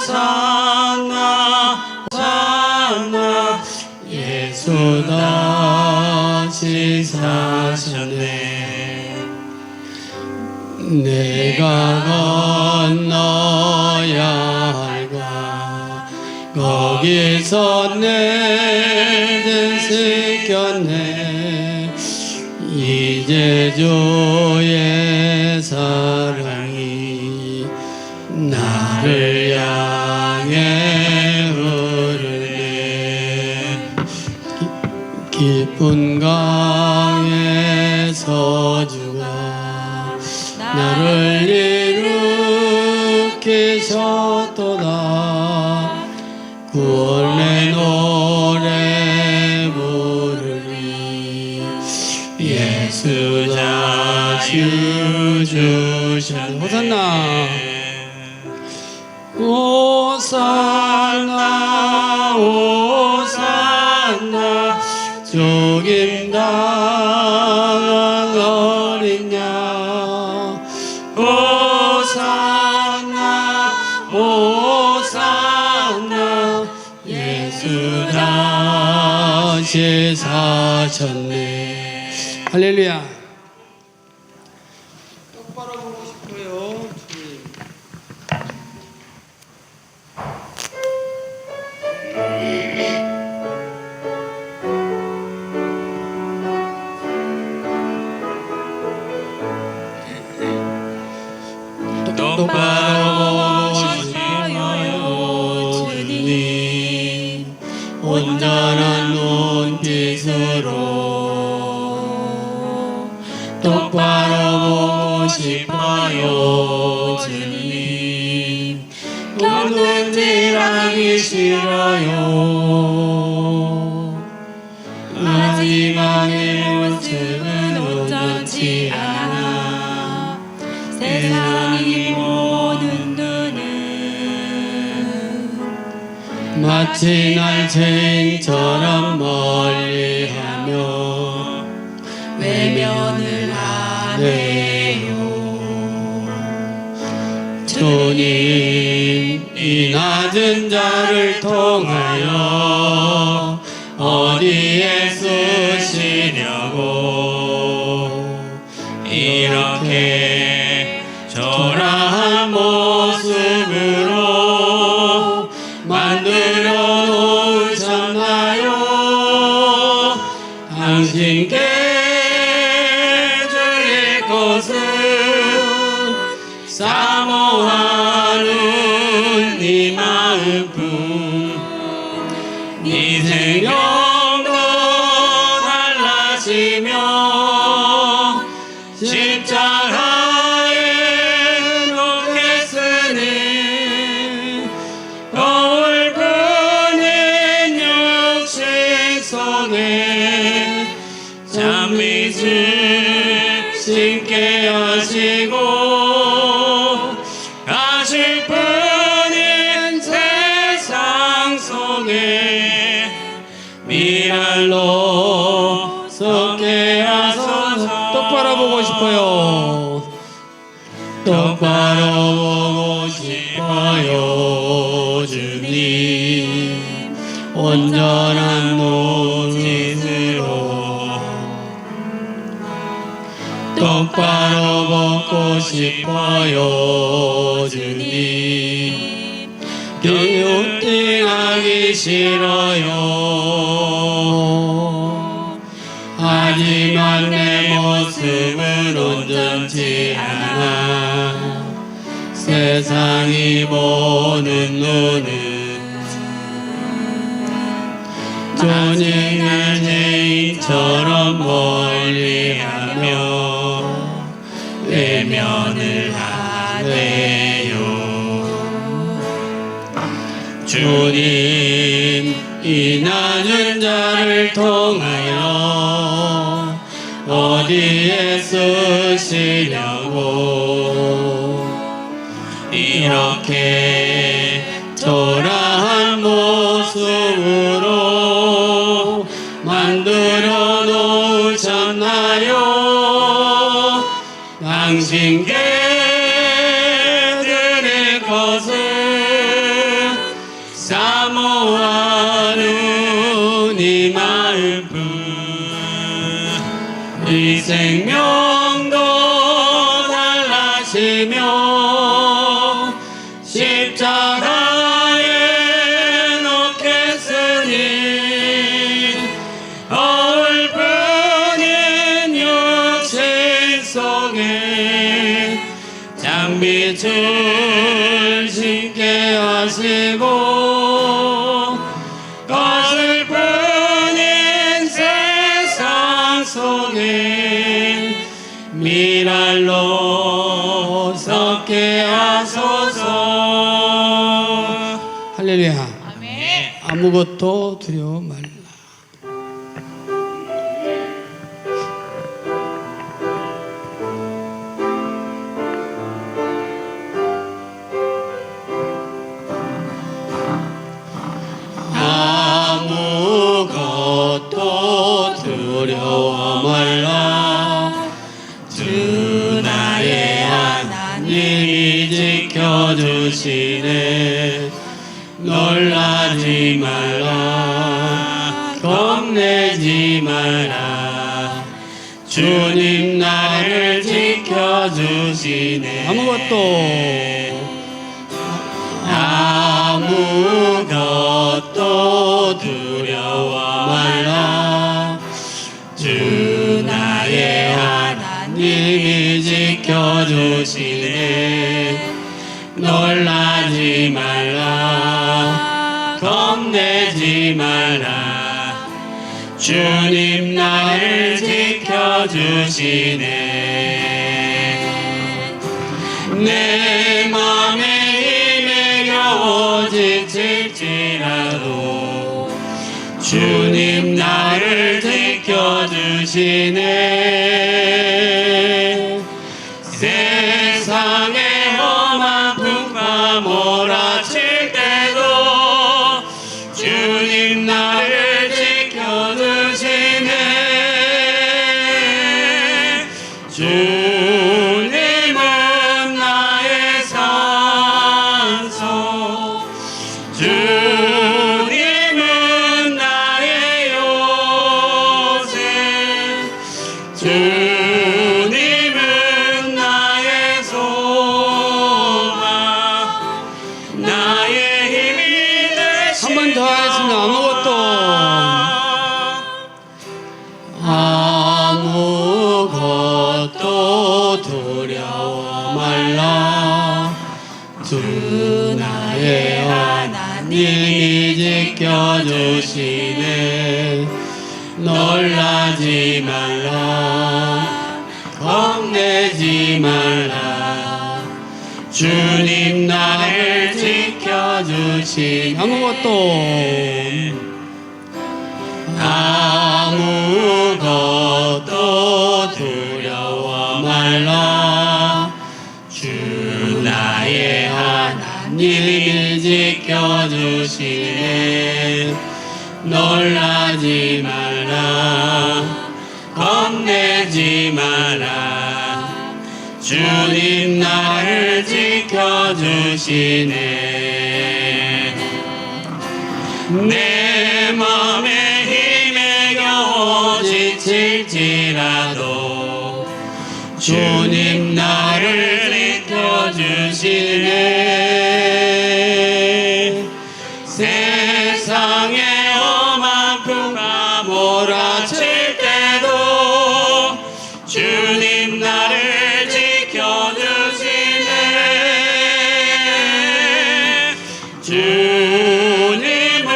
오산나 오산나 예수 다시 사셨네. 내가 건너야 할까 거기서 내 뜻을 꼈네. 이제 주의 사랑이 나를 향해 흐르네. 깊은 강에서 주가 나를 일으키셨도다. 구원의 노래 부르리. 예수 자유 주셨네. 호산나 호산나 호산나 죽임 당한 어린 양. 호산나 호산나 예수 다시 사셨네. 할렐루야. 똑바로 보고 싶어요. 똑바로 보고 싶어요. 주님 온전한 눈빛으로 똑바로 보고 싶어요. 주님 눈질하기 싫어요. 하지만 내 모습은 온전치 않아. 세상이 보는 눈은 마치 날 죄인처럼 멀리하며 외면을 하네요. 주님 이 낮은 자를 통하여 어디에 쓰시려고 이렇게 초라한 모습으로 만들어 놓으셨나요? 당신께 드릴 것은 사모하는 네 마음뿐. 네 생명도 달라지며 십자가에 놓겠으니 거울 뿐인 육신 속에 찬미를 신게 하시고 가실 뿐인 세상 속에 미랄로 섞게 하소서. 똑바로 보고 싶어요. 똑바로 보고 싶어요. 주님 온전한 눈빛으로 똑바로 보고 싶어요. 주님 기웃팅하기 싫어요. 하지만 내 모습은 온전치 않아. 세상이 보는 눈은 주님을 죄인처럼 멀리하며 외면을 하네요. 주님 이 낮은 자를 통하여 어디에 쓰시려고 이렇게 초라한 모습으로 만들어 놓으셨나요? 당신께 드릴 것은 사모하는 이 마음 이 생명도 달라지며 십자가에 넣겠으니 얼뿐인 육신 속에 장빛을 신게 하시고 거슬뿐인 세상 속에 미랄로 섞게 하소서. 할렐루야. 아멘. 아무것도 두려워 말라. 아무것도 두려워 말라. 주 나의 하나님이 지켜주시네. 놀라지 말라. 겁내지 마라. 주님 나를 지켜주시네. 아무것도 두려워 말라. 주 나의 하나님이 지켜주시네. 놀라지 말라. 겁내지 마라. 주님 나를 지켜주시네. 내 맘에 힘에 겨워 지칠지라도 주님 나를 지켜주시네. 세상에 험한 풍파 몰아칠 때도 주님 나를 지켜주시네. 주님은 나의 산소, 주님은 나의 요새, 주님은 나의 소망, 나의 힘이 되시며. 한 번 더 하겠습니다. 아무것도 두려워 말라. 주 나의 하나님이 지켜주시네. 놀라지 말라. 겁내지 말라. 주님 나를 지켜주시네. 아무것도 두려워 말라. 주 나의 하나님이 지켜주시네. 놀라지 마라. 겁내지 마라. 주님 나를 지켜주시네. 내 맘에 힘에 겨워 지칠지라도 주님 나를 지켜주시네. 세상에 험한 풍파 몰아칠 때도 주님 나를 지켜주시네. 주님은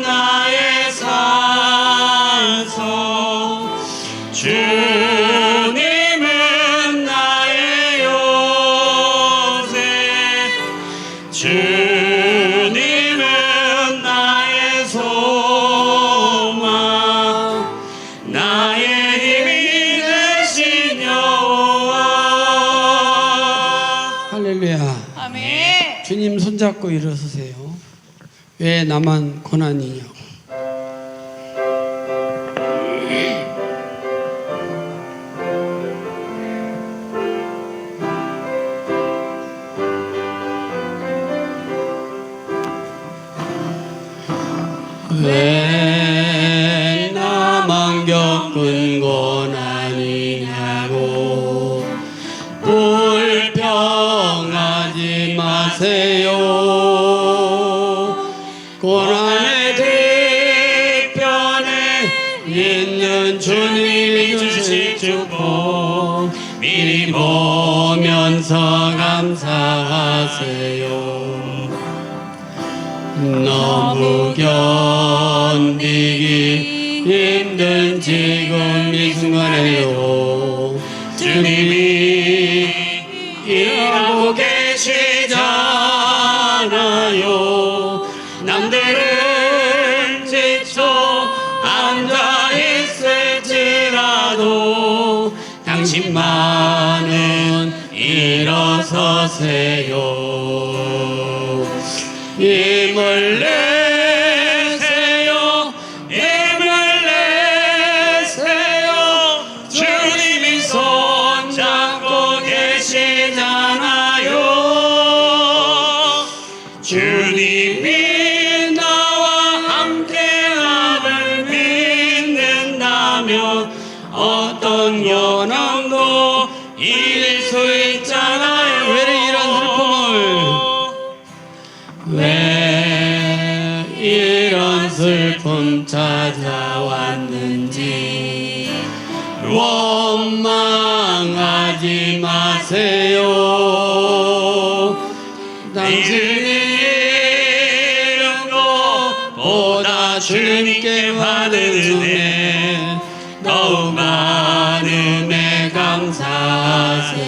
나의 산소, 주님은 나의 요새, 주님은 나의 소망, 나의 힘이 되신 여호와. 할렐루야. 아멘. 주님 손잡고 일어서세요. 왜 나만 고난이냐고. 왜 나만 겪은 고난이냐고 불평하지 마세요. 고난의 뒤편에 있는 주님이 주실 축복 미리 보면서 감사하세요. 너무 견디기 힘든 지금 이 순간에도 주님이 일하고 계시잖아요. 남들은 지쳐 앉아 있을지라도 당신만은 일어서세요. 힘을 내세요. 힘을 내세요. 주님이 손잡고 계시잖아요. 주님이 나와 함께함을 믿는다면 어떤 고난도 이길 수 있잖아요. 왜 이런 슬픔을 왜 이런 슬픔 찾아왔는지 원망하지 마세요. 당신이 잃은 것보다 주님께 받은 은혜 더욱 많음에 감사하세요.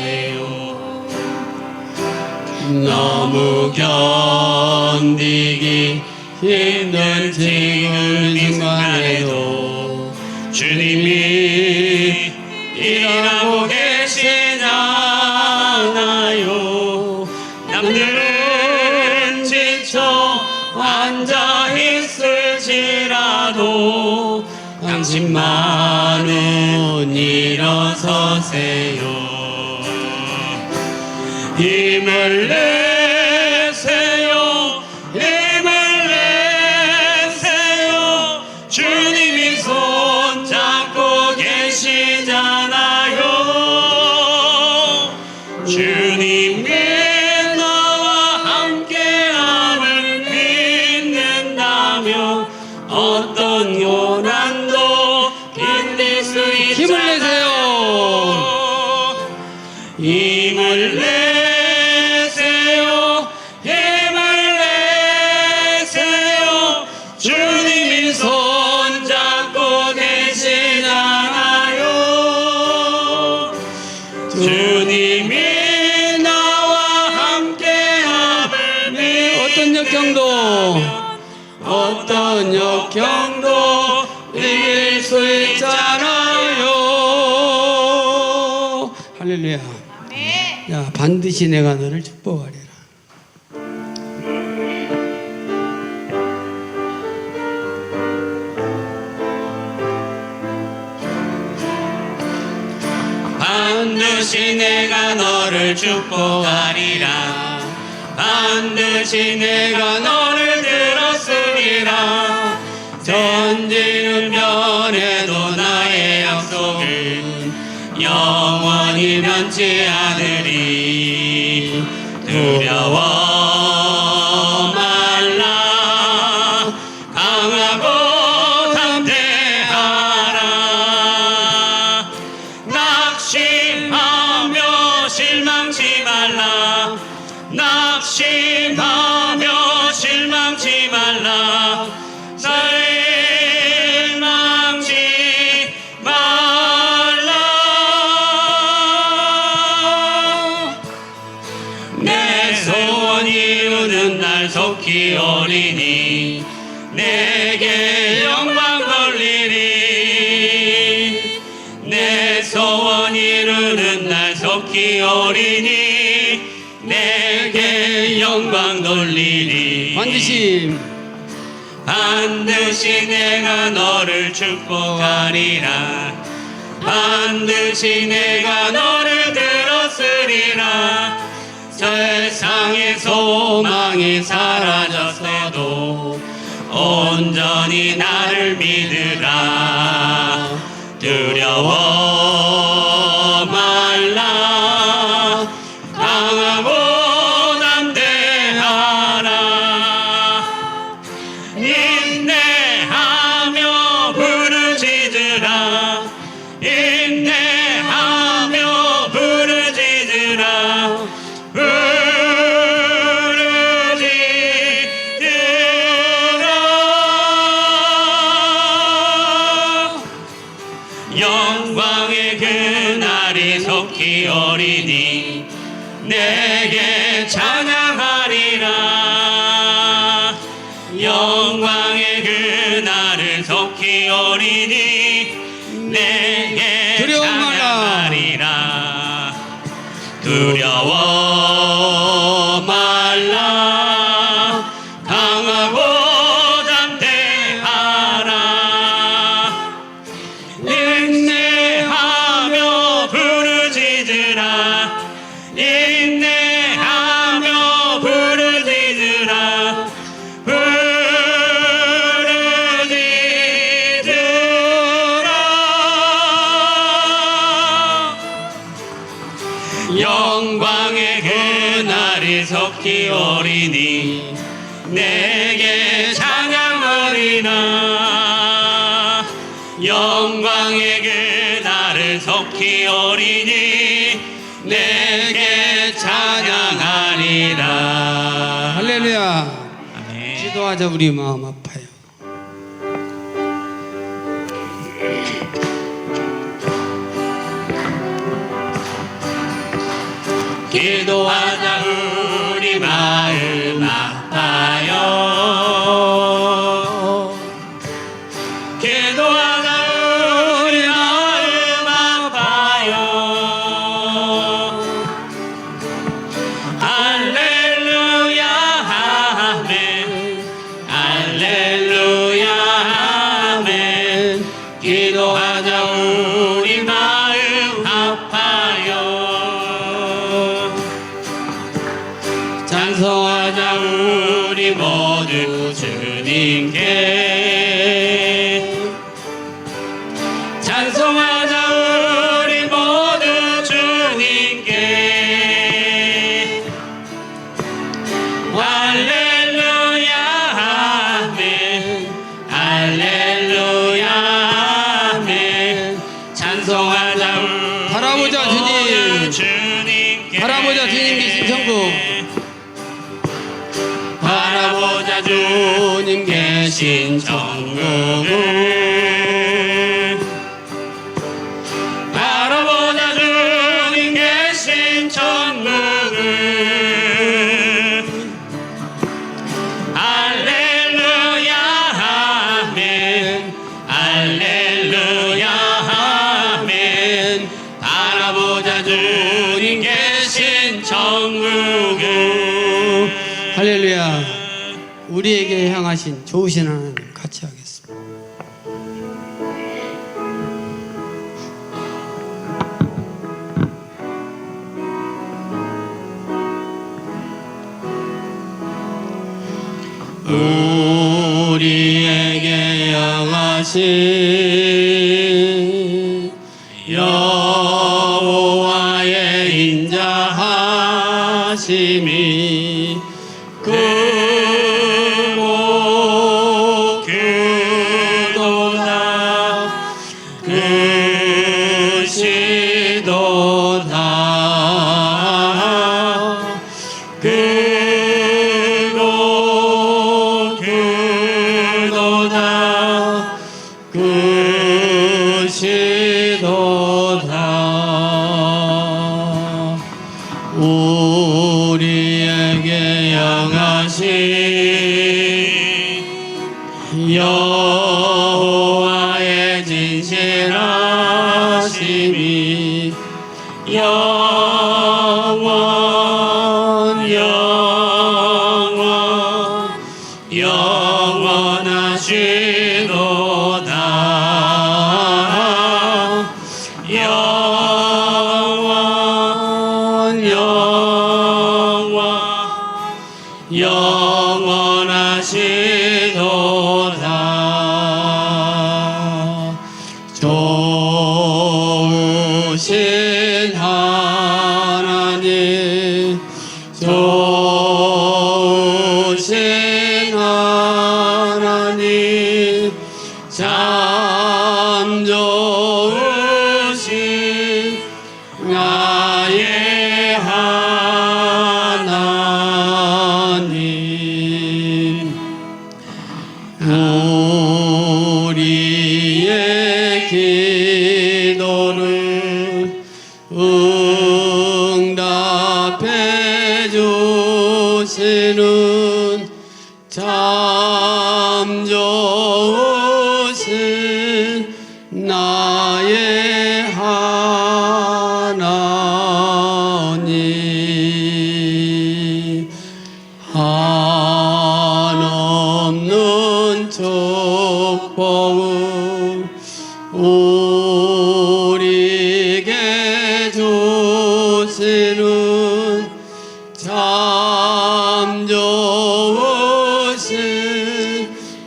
너무 견디기 힘든 지금 이 순간에도 주님이 일하고 계시잖아요. 남들은 지쳐 앉아 있을지라도 당신만은 일어서세요. 힘을 내세요. 힘을 내세요. 주님이 손잡고 계시잖아요. 주님이 나와 함께함을 믿는다면 어떤 고난도 견딜 수 있잖아요. 힘을 내세요. 힘을 내세요. 주님이 손잡고 계시잖아요. 주님이 나와 함께함을 어떤 역경도 이길 수 있잖아요. 할렐루야. 야, 반드시 내가 너를 축복하리라. 반드시 내가 너를 축복하리라. 반드시 내가 너를 들었으리라. 전지는 변해도 나의 약속은 영원히 변치 않으리. 두려워 말라. 강하고 담대하라. 낙심하며 실망치 말라. 낙심하며 실망치 말라. 실망치 말라. 내 소원 이루는 날 속히 오리니 내게 영광 돌리리. 내 소원 이루는 날 속히 오리니 내게 영광 돌리리. 반드시 내가 너를 축복하리라. 반드시 내가 너를 들었으리라. 세상의 소망이 사라졌어도 온전히 나를 믿으라. 두려워 말라. 강하고 담대하라. 인내하며 부르짖으라. 인내하며 부르짖으라. 영광의 그날이 속히 오리니 내게 찬양하리라. 영광의 그날을 속히 오리니 내게 두려워 말라. 찬양하리라. 두려워 말라. 강하고 담대하라. 인내하며 부르짖으라. 인내하며 부르짖으라. 부르짖으라. 영광의 그날이 속히 오리니 내게 찬양하리라. 영광의 그날을 속히 오리니 내게 찬양하리라. 할렐루야. 아멘. 기도하자. 우리 마음 아파요. 기도하자. 우리 마음 아파요. 기도하자. 우리 마음 아파요. 할렐루야 아멘. 할렐루야 아멘. 기도하자. 우리 마음 아파요. 찬송하자. 우리 모두 주님께. 찬송하자. 우리 모두 주님께. 할렐루야 아멘. 할렐루야 아멘. 찬송하자. 우리 바라보자, 모두 주님. 주님께. 바라보자, 주님 계신 천국. 바라보자. 주님 계신 천국을. 바라보자. 주님 계신 천국을. 할렐루야 아멘. 할렐루야 아멘. 바라보자. 주님 계신 천국을. 할렐루야. 우리에게 향하신 좋으신 하나님 같이 하겠습니다. 우리에게 향하신 여호와의 인자하심이 크고 크도다. 크시도다. 크고 크도다. 크시도다. 우리에게 향하신 여호와의 진실하심이 영원하시도다. 영원하시도다. 좋으신 하나님, 좋으신 하나님, 참 좋으신 나의 하나님, 우리의 기도를 응답해 주시는 참 좋으신 나의 하나님, 한없는 축복을 우리에게 주시는 참 좋으신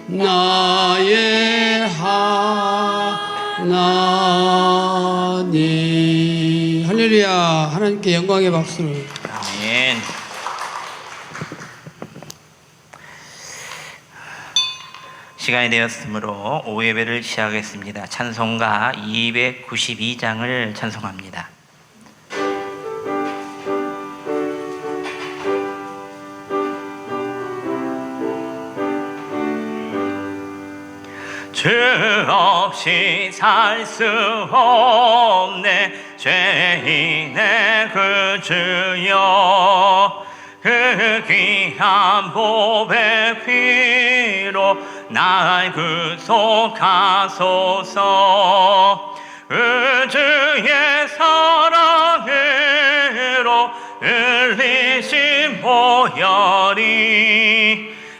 나의 하나님. 할렐루야. 하나님께 영광의 박수를. 아멘. 시간이 되었으므로 오후 예배를 시작하겠습니다. 찬송가 292장을 찬송합니다. 주 없이 살 수 없네 죄인의 그 주여, 그 귀한 보배 피로 날 구속하소서. 주의 사랑으로 흘리신 보혈이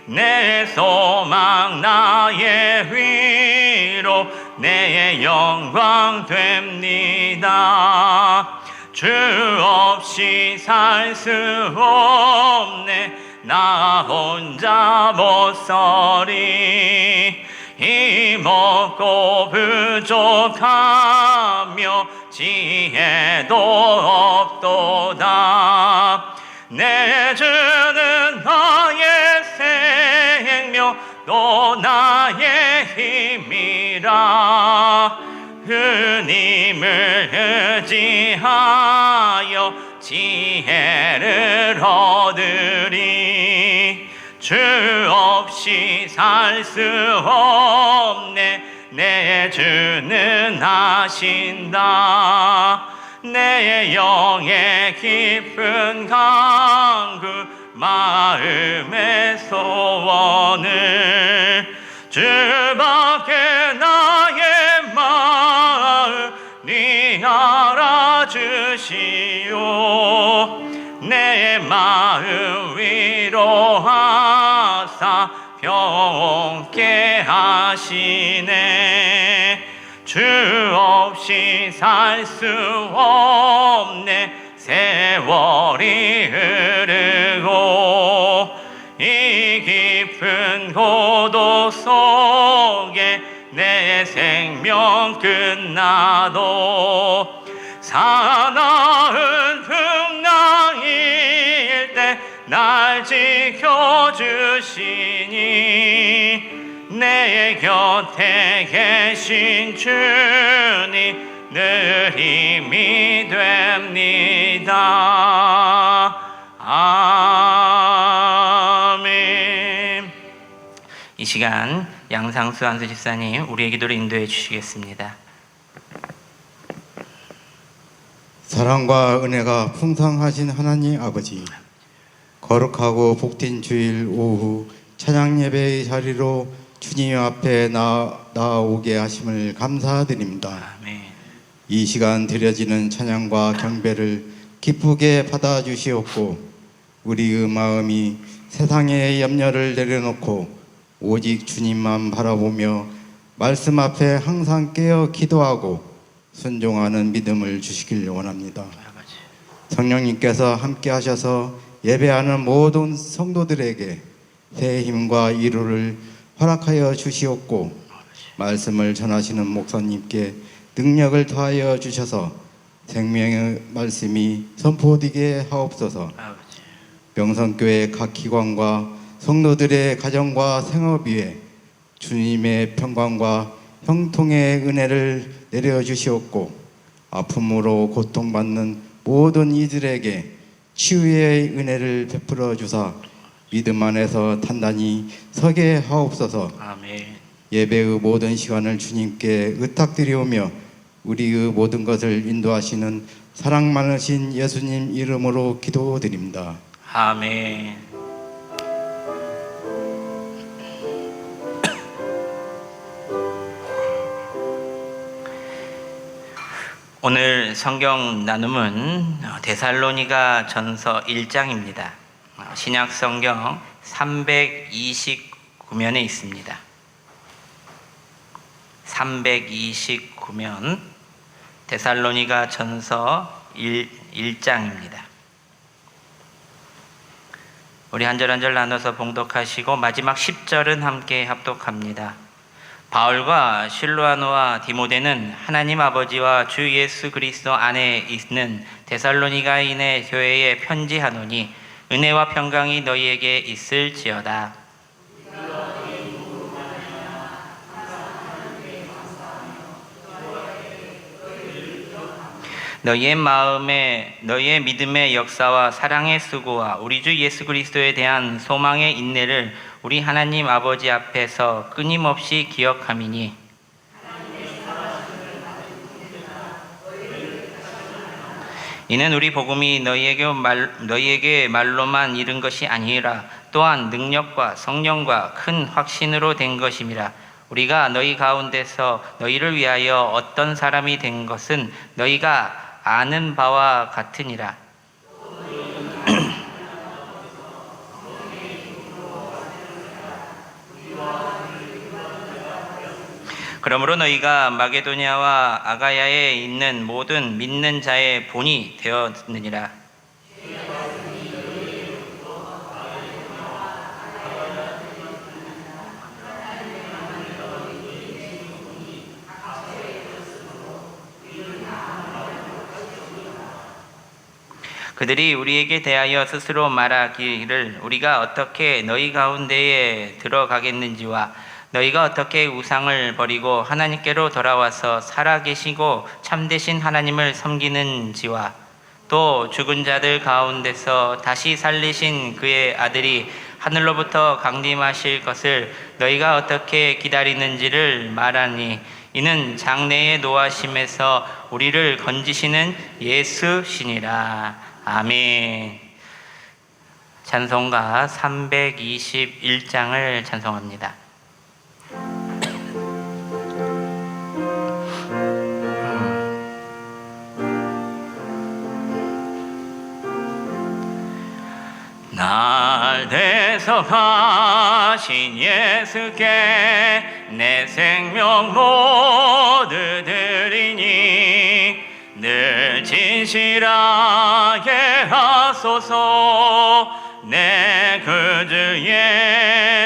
내 소망 나의 위로 내 영광 됩니다. 주 없이 살 수 없네 나 혼자 못 서리. 힘없고 부족하며 지혜도 없도다. 내 주는 나의 생명 또 나의 힘이라. 주님을 의지하여 지혜를 얻으리. 주 없이 살 수 없네 내 주는 하신다. 내 영의 깊은 간구 마음의 소원을 주밖에 나의 마음이 알아주시오. 내 마음 위로하사 평온케 하시네. 주 없이 살 수 없네 세월이 흐르고 이 깊은 고도 속에 내 생명 끝나도 사나운 풍랑일 때 날 지켜주시니 내 곁에 계신 주님 늘 힘이 됩니다. 아멘. 이 시간 양상수 안수 집사님 우리의 기도를 인도해 주시겠습니다. 사랑과 은혜가 풍성하신 하나님 아버지, 거룩하고 복된 주일 오후 찬양 예배의 자리로 주님 앞에 나아오게 하심을 감사드립니다. 아멘. 이 시간 드려지는 찬양과 경배를 기쁘게 받아주시옵고 우리의 마음이 세상의 염려를 내려놓고 오직 주님만 바라보며 말씀 앞에 항상 깨어 기도하고 순종하는 믿음을 주시길 원합니다. 성령님께서 함께 하셔서 예배하는 모든 성도들에게 새 힘과 위로를 허락하여 주시옵고 말씀을 전하시는 목사님께 능력을 더하여 주셔서 생명의 말씀이 선포되게 하옵소서. 명성교회 각 기관과 성도들의 가정과 생업 위에 주님의 평강과 형통의 은혜를 내려주시옵고 아픔으로 고통받는 모든 이들에게 치유의 은혜를 베풀어 주사 믿음 안에서 단단히 서게 하옵소서. 아멘. 예배의 모든 시간을 주님께 의탁드리오며 우리의 모든 것을 인도하시는 사랑 많으신 예수님 이름으로 기도드립니다. 아멘. 오늘 성경 나눔은 데살로니가 전서 1장입니다. 신약 성경 329면에 있습니다. 329면 데살로니가 전서 1장입니다. 우리 한 절 한 절 나눠서 봉독하시고 마지막 10절은 함께 합독합니다. 바울과 실로아노와 디모데는 하나님 아버지와 주 예수 그리스도 안에 있는 데살로니가인의 교회에 편지하노니 은혜와 평강이 너희에게 있을지어다. 너희의 믿음의 역사와 사랑의 수고와 우리 주 예수 그리스도에 대한 소망의 인내를 우리 하나님 아버지 앞에서 끊임없이 기억함이니 이는 우리 복음이 너희에게 말로만 이른 것이 아니라 또한 능력과 성령과 큰 확신으로 된 것임이라. 우리가 너희 가운데서 너희를 위하여 어떤 사람이 된 것은 너희가 아는 바와 같으니라. 그러므로 너희가 마게도냐와 아가야에 있는 모든 믿는 자의 본이 되었느니라. 그들이 우리에게 대하여 스스로 말하기를 우리가 어떻게 너희 가운데에 들어가겠는지와 너희가 어떻게 우상을 버리고 하나님께로 돌아와서 살아계시고 참되신 하나님을 섬기는지와 또 죽은 자들 가운데서 다시 살리신 그의 아들이 하늘로부터 강림하실 것을 너희가 어떻게 기다리는지를 말하니 이는 장래의 노하심에서 우리를 건지시는 예수시니라. 아멘. 찬송가 321장을 찬송합니다. 날 대속하신 예수께 내 생명 모두 드리니 늘 진실하게 하소서. 내 구주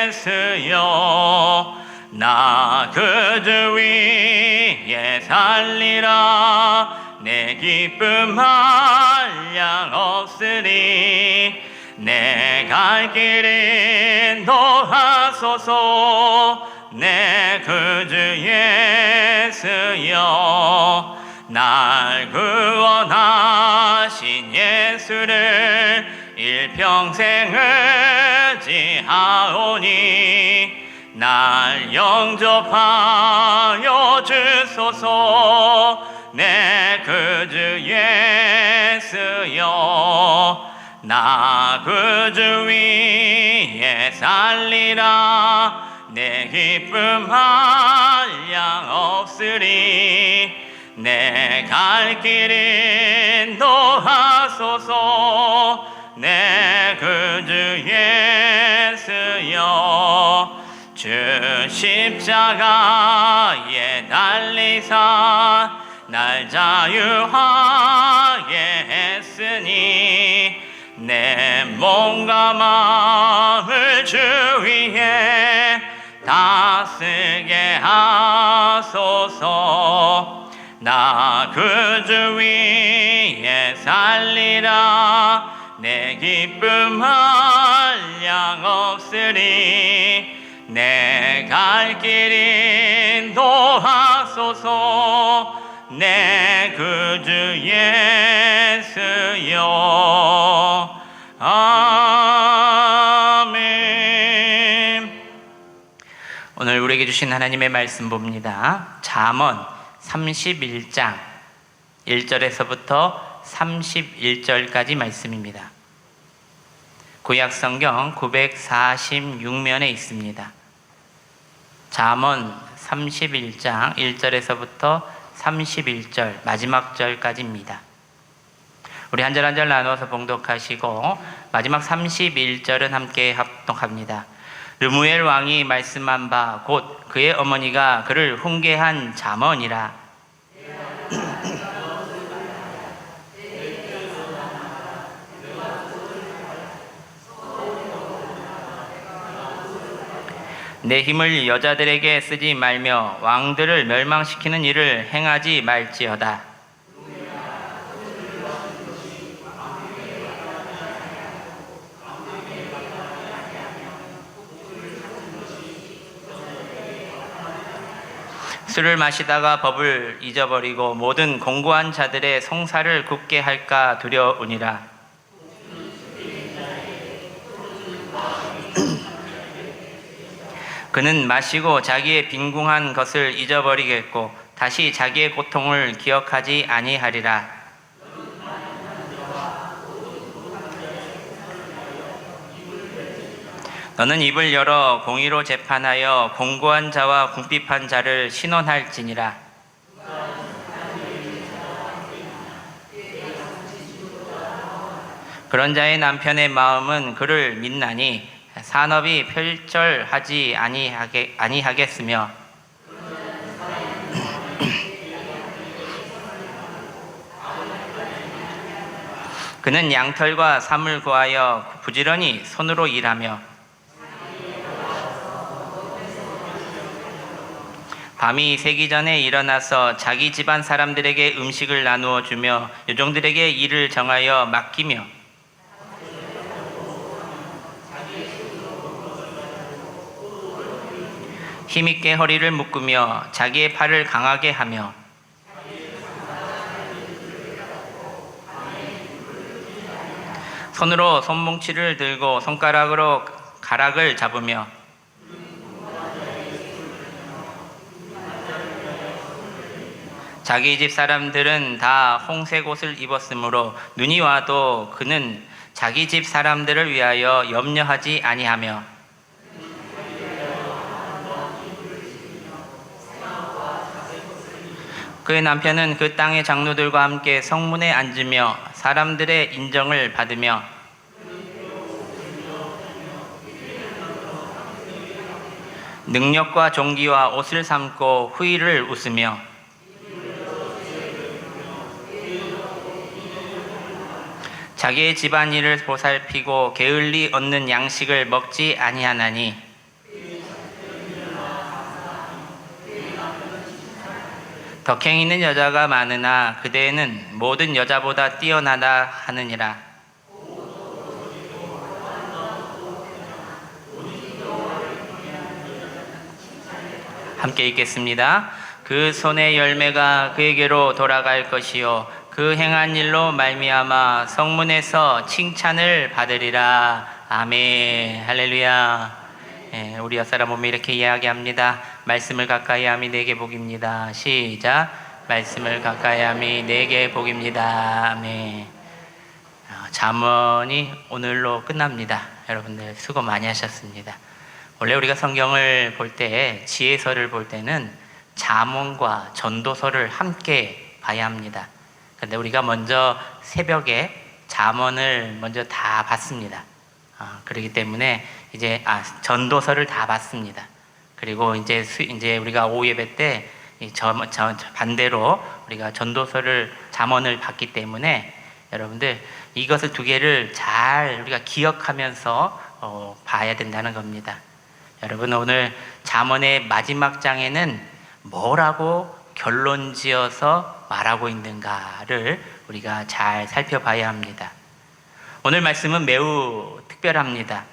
예수여 나 구주 위에 살리라. 내 기쁨 한량 없으리. 내 갈 길 인도하소서. 내 구주 예수여 날 구원하신 예수를 일평생 의지하오니 날 영접하여 주소서. 내 구주 예수여 나 구주 위에 살리라. 내 기쁨 한량 없으리. 내 갈 길 인도하소서. 내 구주 예수여 주 십자가에 달리사 날 자유하게 했으니 내 몸과 마음을 주 다스게 하소서. 나 그 주 위에 살리라. 내 기쁨 한량 없으리. 내 갈 길 인도하소서. 내 그 주 예수여. 아멘. 오늘 우리에게 주신 하나님의 말씀 봅니다. 잠언 31장 1절에서부터 31절까지 말씀입니다. 구약성경 946면에 있습니다. 잠언 31장 1절에서부터 31절 마지막 절까지입니다. 우리 한 절 한 절 나누어서 봉독하시고 마지막 31절은 함께 합독합니다. 르무엘 왕이 말씀한 바 곧 그의 어머니가 그를 훈계한 잠언이라. 내 힘을 여자들에게 쓰지 말며 왕들을 멸망시키는 일을 행하지 말지어다. 술을 마시다가 법을 잊어버리고 모든 공고한 자들의 송사를 굽게 할까 두려우니라. 그는 마시고 자기의 빈궁한 것을 잊어버리겠고 다시 자기의 고통을 기억하지 아니하리라. 너는 입을 열어 공의로 재판하여 공고한 자와 궁핍한 자를 신원할지니라. 그런 자의 남편의 마음은 그를 믿나니 산업이 펼절하지 아니하겠으며 그는 양털과 삼을 구하여 부지런히 손으로 일하며 밤이 새기 전에 일어나서 자기 집안 사람들에게 음식을 나누어 주며 요종들에게 일을 정하여 맡기며 힘있게 허리를 묶으며 자기의 팔을 강하게 하며 손으로 손뭉치를 들고 손가락으로 가락을 잡으며 자기 집 사람들은 다 홍색 옷을 입었으므로 눈이 와도 그는 자기 집 사람들을 위하여 염려하지 아니하며 그의 남편은 그 땅의 장로들과 함께 성문에 앉으며 사람들의 인정을 받으며 능력과 종기와 옷을 삼고 후일을 웃으며 자기의 집안일을 보살피고 게을리 얻는 양식을 먹지 아니하나니 덕행 있는 여자가 많으나 그대는 모든 여자보다 뛰어나다 하느니라. 함께 읽겠습니다. 그 손의 열매가 그에게로 돌아갈 것이요 그 행한 일로 말미암아 성문에서 칭찬을 받으리라. 아멘. 할렐루야. 우리 옆사람 몸이 이렇게 이야기합니다. 말씀을 가까이 함이 내게 복입니다. 시작. 말씀을 가까이 함이 내게 복입니다. 아멘. 잠언이 오늘로 끝납니다. 여러분들 수고 많이 하셨습니다. 원래 우리가 성경을 볼 때, 지혜서를 볼 때는 잠언과 전도서를 함께 봐야 합니다. 근데 우리가 먼저 새벽에 잠언을 먼저 다 봤습니다. 그렇기 때문에 이제 전도서를 다 봤습니다. 그리고 이제 우리가 오후 예배 때 반대로 우리가 전도서를 잠언을 봤기 때문에 여러분들 이것을 두 개를 잘 우리가 기억하면서 봐야 된다는 겁니다. 여러분 오늘 잠언의 마지막 장에는 뭐라고 결론지어서 말하고 있는가를 우리가 잘 살펴봐야 합니다. 오늘 말씀은 매우 특별합니다.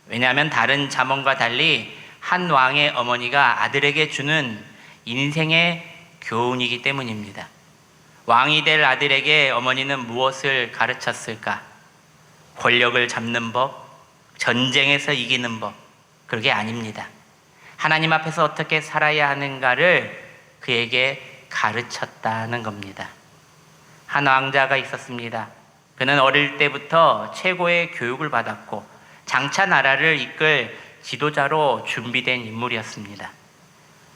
왜냐하면 다른 잠언과 달리 한 왕의 어머니가 아들에게 주는 인생의 교훈이기 때문입니다. 왕이 될 아들에게 어머니는 무엇을 가르쳤을까? 권력을 잡는 법, 전쟁에서 이기는 법, 그게 아닙니다. 하나님 앞에서 어떻게 살아야 하는가를 그에게 가르쳤다는 겁니다. 한 왕자가 있었습니다. 그는 어릴 때부터 최고의 교육을 받았고 장차 나라를 이끌 지도자로 준비된 인물이었습니다.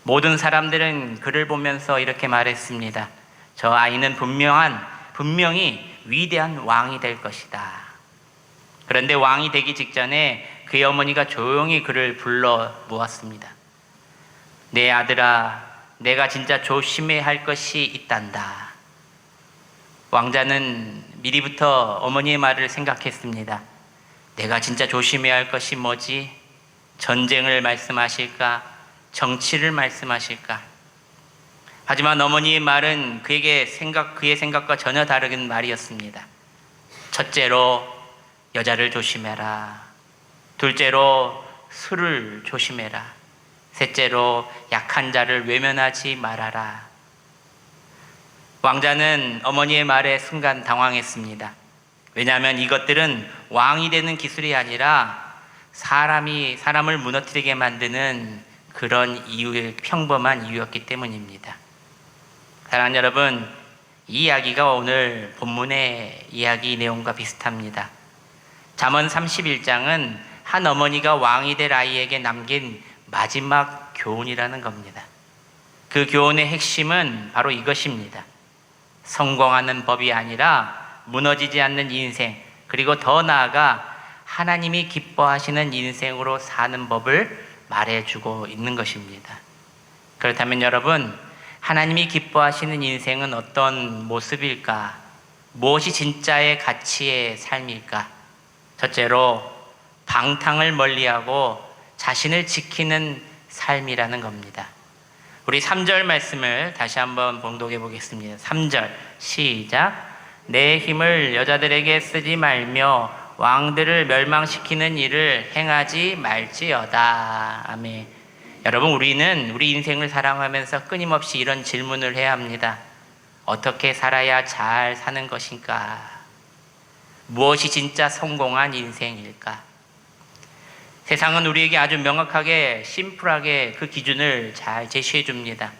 모든 사람들은 그를 보면서 이렇게 말했습니다. 저 아이는 분명히 위대한 왕이 될 것이다. 그런데 왕이 되기 직전에 그의 어머니가 조용히 그를 불러 모았습니다. 내 아들아, 내가 진짜 조심해야 할 것이 있단다. 왕자는 미리부터 어머니의 말을 생각했습니다. 내가 진짜 조심해야 할 것이 뭐지? 전쟁을 말씀하실까? 정치를 말씀하실까? 하지만 어머니의 말은 그의 생각과 전혀 다른 말이었습니다. 첫째로 여자를 조심해라. 둘째로 술을 조심해라. 셋째로 약한 자를 외면하지 말아라. 왕자는 어머니의 말에 순간 당황했습니다. 왜냐하면 이것들은 왕이 되는 기술이 아니라 사람을 무너뜨리게 만드는 그런 평범한 이유였기 때문입니다. 사랑하는 여러분, 이 이야기가 오늘 본문의 이야기 내용과 비슷합니다. 잠언 31장은 한 어머니가 왕이 될 아이에게 남긴 마지막 교훈이라는 겁니다. 그 교훈의 핵심은 바로 이것입니다. 성공하는 법이 아니라 무너지지 않는 인생, 그리고 더 나아가 하나님이 기뻐하시는 인생으로 사는 법을 말해주고 있는 것입니다. 그렇다면 여러분, 하나님이 기뻐하시는 인생은 어떤 모습일까? 무엇이 진짜의 가치의 삶일까? 첫째로 방탕을 멀리하고 자신을 지키는 삶이라는 겁니다. 우리 3절 말씀을 다시 한번 봉독해 보겠습니다. 3절 시작. 내 힘을 여자들에게 쓰지 말며 왕들을 멸망시키는 일을 행하지 말지어다. 아멘. 여러분, 우리는 우리 인생을 살아가면서 끊임없이 이런 질문을 해야 합니다. 어떻게 살아야 잘 사는 것인가? 무엇이 진짜 성공한 인생일까? 세상은 우리에게 아주 명확하게 심플하게 그 기준을 잘 제시해 줍니다.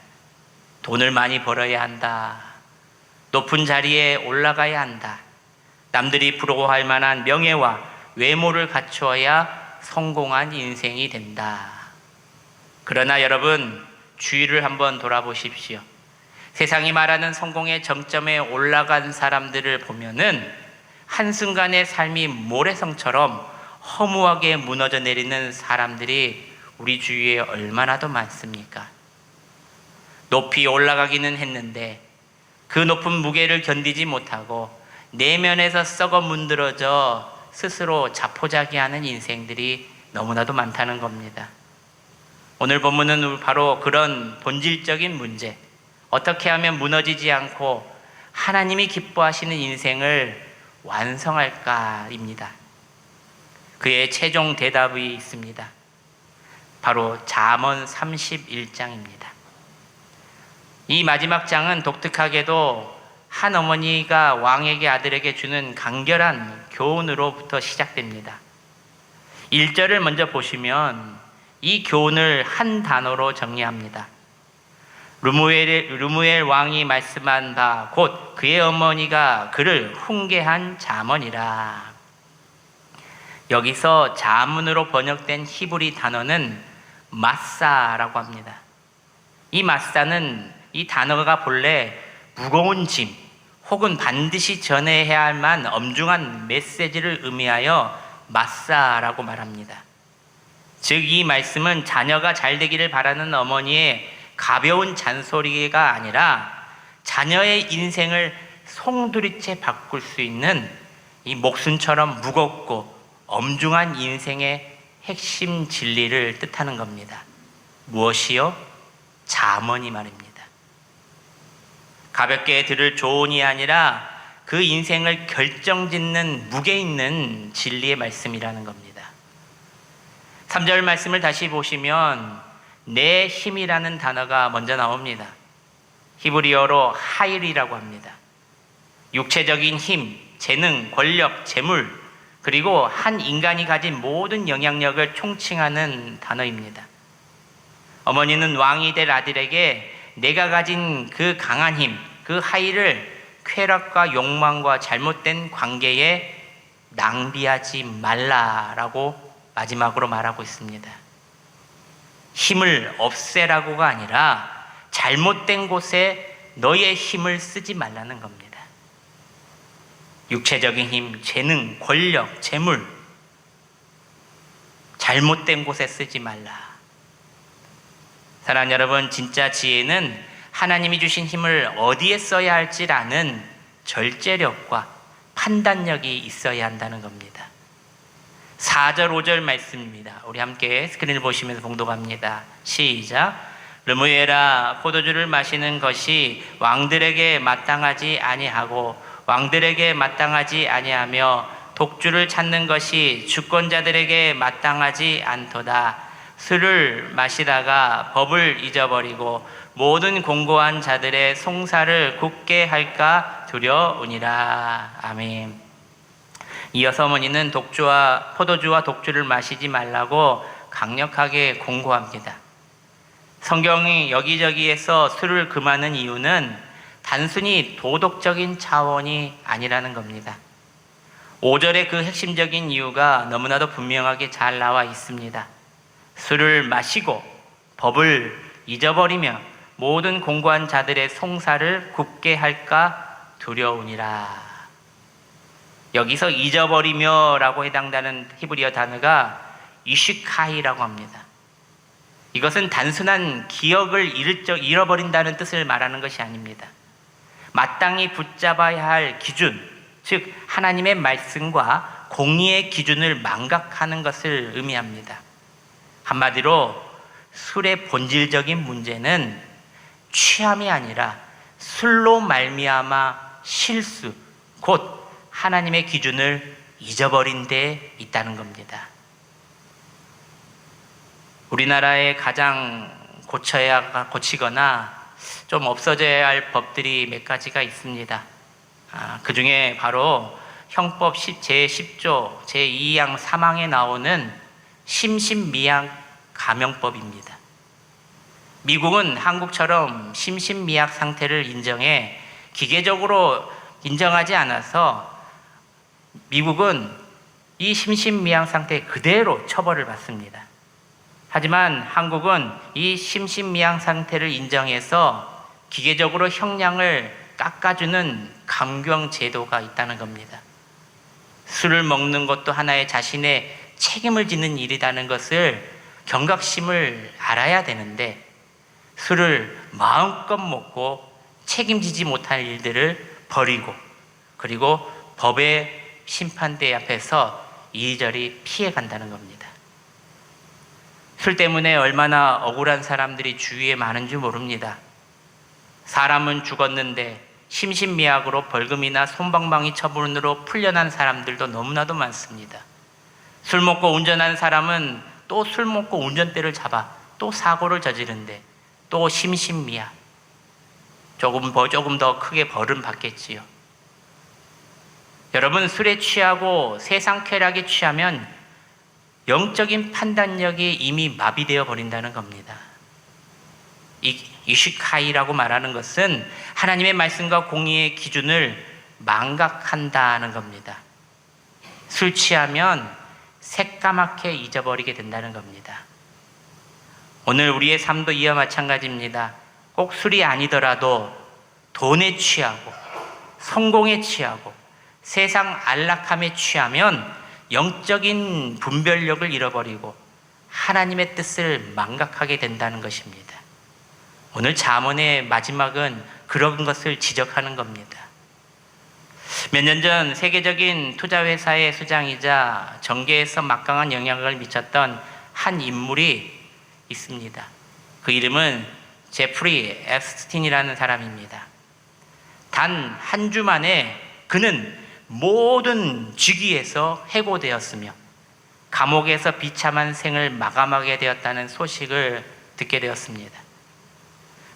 돈을 많이 벌어야 한다. 높은 자리에 올라가야 한다. 남들이 부러워할 만한 명예와 외모를 갖추어야 성공한 인생이 된다. 그러나 여러분, 주위를 한번 돌아보십시오. 세상이 말하는 성공의 정점에 올라간 사람들을 보면은 한순간의 삶이 모래성처럼 허무하게 무너져 내리는 사람들이 우리 주위에 얼마나 더 많습니까? 높이 올라가기는 했는데 그 높은 무게를 견디지 못하고 내면에서 썩어 문드러져 스스로 자포자기하는 인생들이 너무나도 많다는 겁니다. 오늘 본문은 바로 그런 본질적인 문제, 어떻게 하면 무너지지 않고 하나님이 기뻐하시는 인생을 완성할까입니다. 그의 최종 대답이 있습니다. 바로 잠언 31장입니다. 이 마지막 장은 독특하게도 한 어머니가 왕에게 아들에게 주는 간결한 교훈으로부터 시작됩니다. 1절을 먼저 보시면 이 교훈을 한 단어로 정리합니다. 르무엘 왕이 말씀한 바 곧 그의 어머니가 그를 훈계한 잠언이라. 여기서 잠언으로 번역된 히브리 단어는 마사라고 합니다. 이 마사는 이 단어가 본래 무거운 짐 혹은 반드시 전해야 할 만한 엄중한 메시지를 의미하여 마사라고 말합니다. 즉 이 말씀은 자녀가 잘 되기를 바라는 어머니의 가벼운 잔소리가 아니라 자녀의 인생을 송두리째 바꿀 수 있는 이 목숨처럼 무겁고 엄중한 인생의 핵심 진리를 뜻하는 겁니다. 무엇이요? 잠언이 말입니다. 가볍게 들을 조언이 아니라 그 인생을 결정짓는 무게 있는 진리의 말씀이라는 겁니다. 3절 말씀을 다시 보시면 내 힘이라는 단어가 먼저 나옵니다. 히브리어로 하일이라고 합니다. 육체적인 힘, 재능, 권력, 재물, 그리고 한 인간이 가진 모든 영향력을 총칭하는 단어입니다. 어머니는 왕이 될 아들에게 내가 가진 그 강한 힘, 그 하일을 쾌락과 욕망과 잘못된 관계에 낭비하지 말라라고 마지막으로 말하고 있습니다. 힘을 없애라고가 아니라 잘못된 곳에 너의 힘을 쓰지 말라는 겁니다. 육체적인 힘, 재능, 권력, 재물, 잘못된 곳에 쓰지 말라. 사랑하는 여러분, 진짜 지혜는 하나님이 주신 힘을 어디에 써야 할지 아는 절제력과 판단력이 있어야 한다는 겁니다. 4절, 5절 말씀입니다. 우리 함께 스크린을 보시면서 봉독합니다. 시작. 르무엘아, 포도주를 마시는 것이 왕들에게 마땅하지 아니하고 왕들에게 마땅하지 아니하며 독주를 찾는 것이 주권자들에게 마땅하지 않도다. 술을 마시다가 법을 잊어버리고 모든 공고한 자들의 송사를 굳게 할까 두려우니라. 아멘. 이어서 어머니는 포도주와 독주를 마시지 말라고 강력하게 공고합니다. 성경이 여기저기에서 술을 금하는 이유는 단순히 도덕적인 차원이 아니라는 겁니다. 5절의 그 핵심적인 이유가 너무나도 분명하게 잘 나와 있습니다. 술을 마시고 법을 잊어버리며 모든 공고한 자들의 송사를 굽게 할까 두려우니라. 여기서 잊어버리며라고 해당되는 히브리어 단어가 이슈카이라고 합니다. 이것은 단순한 기억을 잃어버린다는 뜻을 말하는 것이 아닙니다. 마땅히 붙잡아야 할 기준, 즉 하나님의 말씀과 공의의 기준을 망각하는 것을 의미합니다. 한마디로 술의 본질적인 문제는 취함이 아니라 술로 말미암아 실수, 곧 하나님의 기준을 잊어버린 데 있다는 겁니다. 우리나라에 가장 고치거나 좀 없어져야 할 법들이 몇 가지가 있습니다. 그 중에 바로 형법 제10조 제2항 3항에 나오는 심신미약 감형법입니다. 미국은 한국처럼 심신미약 상태를 인정해 기계적으로 인정하지 않아서 미국은 이 심신미약 상태 그대로 처벌을 받습니다. 하지만 한국은 이 심신미약 상태를 인정해서 기계적으로 형량을 깎아주는 감경 제도가 있다는 겁니다. 술을 먹는 것도 하나의 자신의 책임을 지는 일이라는 것을 경각심을 알아야 되는데 술을 마음껏 먹고 책임지지 못할 일들을 벌이고 그리고 법의 심판대 앞에서 이리저리 피해간다는 겁니다. 술 때문에 얼마나 억울한 사람들이 주위에 많은 줄 모릅니다. 사람은 죽었는데 심신미약으로 벌금이나 솜방망이 처분으로 풀려난 사람들도 너무나도 많습니다. 술 먹고 운전하는 사람은 또 술 먹고 운전대를 잡아 또 사고를 저지른데 또 심신미약, 조금 더 크게 벌은 받겠지요. 여러분, 술에 취하고 세상 쾌락에 취하면 영적인 판단력이 이미 마비되어 버린다는 겁니다. 이슈카이라고 말하는 것은 하나님의 말씀과 공의의 기준을 망각한다는 겁니다. 술 취하면 새까맣게 잊어버리게 된다는 겁니다. 오늘 우리의 삶도 이와 마찬가지입니다. 꼭 술이 아니더라도 돈에 취하고 성공에 취하고 세상 안락함에 취하면 영적인 분별력을 잃어버리고 하나님의 뜻을 망각하게 된다는 것입니다. 오늘 잠언의 마지막은 그런 것을 지적하는 겁니다. 몇 년 전 세계적인 투자회사의 수장이자 정계에서 막강한 영향을 미쳤던 한 인물이 있습니다. 그 이름은 제프리 앱스틴이라는 사람입니다. 단 한 주 만에 그는 모든 직위에서 해고되었으며 감옥에서 비참한 생을 마감하게 되었다는 소식을 듣게 되었습니다.